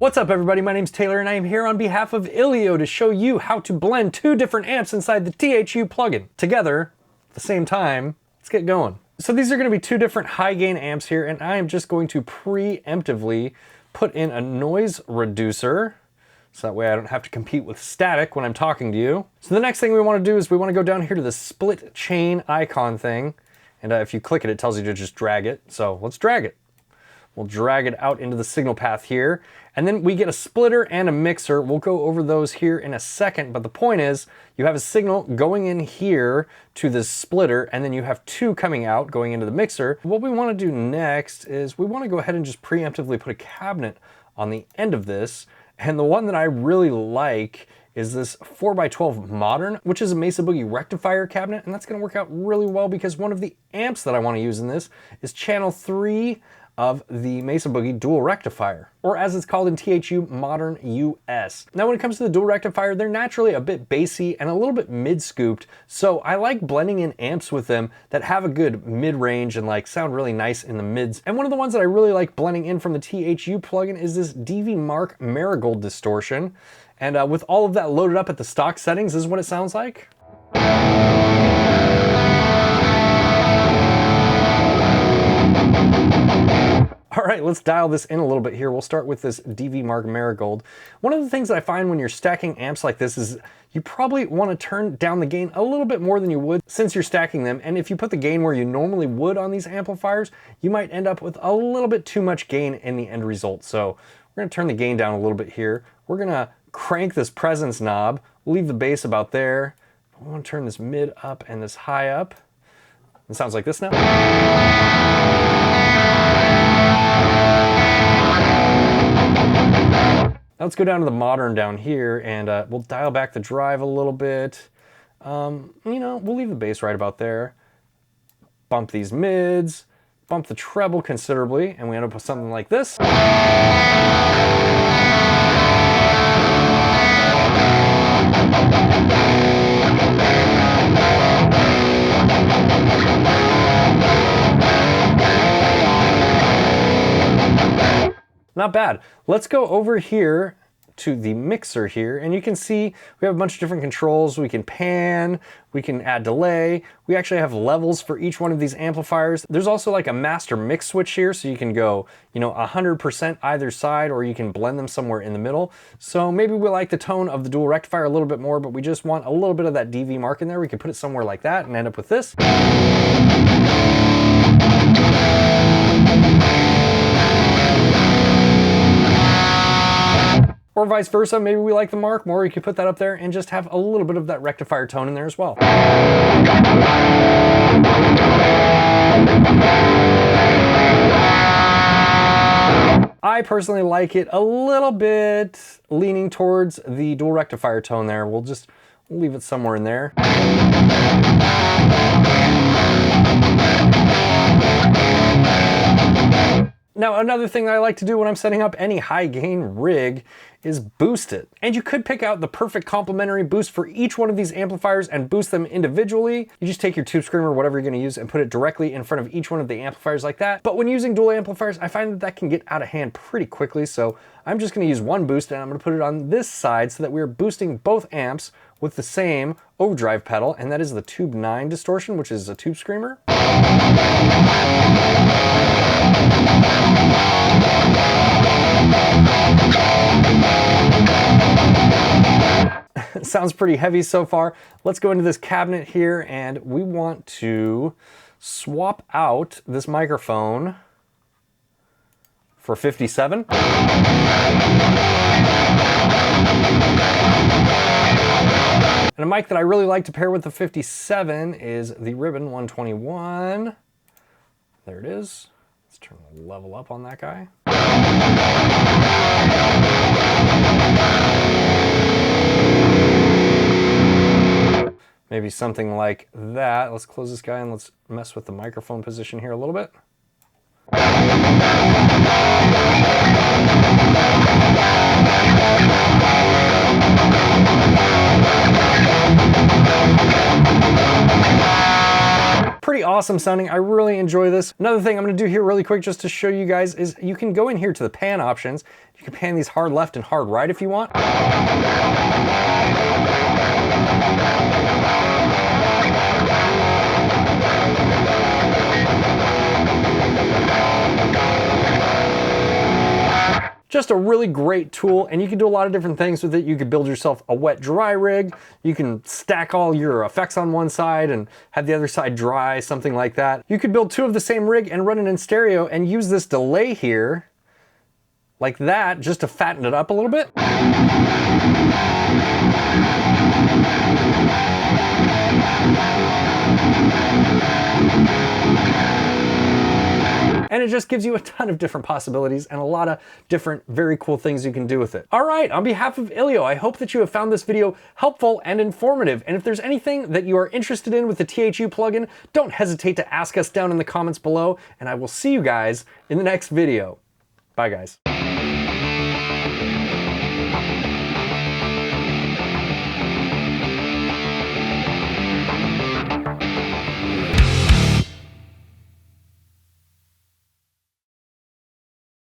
What's up everybody, my name's Taylor and I am here on behalf of ILIO to show you how to blend two different amps inside the THU plugin together at the same time. Let's get going. So these are going to be two different high gain amps here, and I am just going to preemptively put in a noise reducer so that way I don't have to compete with static when I'm talking to you. So the next thing we want to do is we want to go down here to the split chain icon thing, and if you click it, it tells you to just drag it. So let's drag it. We'll drag it out into the signal path here, and then we get a splitter and a mixer. We'll go over those here in a second, but the point is you have a signal going in here to this splitter, and then you have two coming out going into the mixer. What we want to do next is we want to go ahead and just preemptively put a cabinet on the end of this, and the one that I really like is this 4x12 Modern, which is a Mesa Boogie rectifier cabinet, and that's going to work out really well because one of the amps that I want to use in this is channel 3 of the Mesa Boogie dual rectifier, or as it's called in THU, Modern US. Now when it comes to the dual rectifier, they're naturally a bit bassy and a little bit mid-scooped, so I like blending in amps with them that have a good mid-range and like sound really nice in the mids. And one of the ones that I really like blending in from the THU plugin is this DV Mark Marigold distortion. And with all of that loaded up at the stock settings, this is what it sounds like. All right, let's dial this in a little bit here. We'll start with this DV Mark Marigold. One of the things that I find when you're stacking amps like this is you probably want to turn down the gain a little bit more than you would since you're stacking them. And if you put the gain where you normally would on these amplifiers, you might end up with a little bit too much gain in the end result. So we're going to turn the gain down a little bit here. We're going to crank this presence knob. We'll leave the bass about there. We want to turn this mid up and this high up. It sounds like this now. Let's go down to the Modern down here, and we'll dial back the drive a little bit. You know, we'll leave the bass right about there. Bump these mids, bump the treble considerably, and we end up with something like this. Not bad. Let's go over here to the mixer here, and you can see we have a bunch of different controls. We can pan, we can add delay. We actually have levels for each one of these amplifiers. There's also like a master mix switch here, so you can go, you know, 100% either side, or you can blend them somewhere in the middle. So maybe we like the tone of the dual rectifier a little bit more, but we just want a little bit of that DV Mark in there. We can put it somewhere like that and end up with this. Or vice versa, maybe we like the Mark more, you could put that up there and just have a little bit of that rectifier tone in there as well. I personally like it a little bit leaning towards the dual rectifier tone there. We'll leave it somewhere in there. Now, another thing that I like to do when I'm setting up any high gain rig is boost it. And you could pick out the perfect complementary boost for each one of these amplifiers and boost them individually. You just take your tube screamer, whatever you're gonna use, and put it directly in front of each one of the amplifiers like that. But when using dual amplifiers, I find that that can get out of hand pretty quickly. So I'm just gonna use one boost, and I'm gonna put it on this side so that we're boosting both amps with the same overdrive pedal, and that is the Tube 9 distortion, which is a tube screamer. Sounds pretty heavy so far. Let's go into this cabinet here, and we want to swap out this microphone for 57. And a mic that I really like to pair with the 57 is the Ribbon 121. There it is. Let's turn the level up on that guy. Maybe something like that. Let's close this guy and let's mess with the microphone position here a little bit. Pretty awesome sounding. I really enjoy this. Another thing I'm gonna do here really quick just to show you guys is you can go in here to the pan options. You can pan these hard left and hard right if you want. Just a really great tool, and you can do a lot of different things with it. You could build yourself a wet dry rig. You can stack all your effects on one side and have the other side dry, something like that. You could build two of the same rig and run it in stereo and use this delay here like that just to fatten it up a little bit. And it just gives you a ton of different possibilities and a lot of different very cool things you can do with it. All right, on behalf of ILIO, I hope that you have found this video helpful and informative. And if there's anything that you are interested in with the THU plugin, don't hesitate to ask us down in the comments below, and I will see you guys in the next video. Bye guys.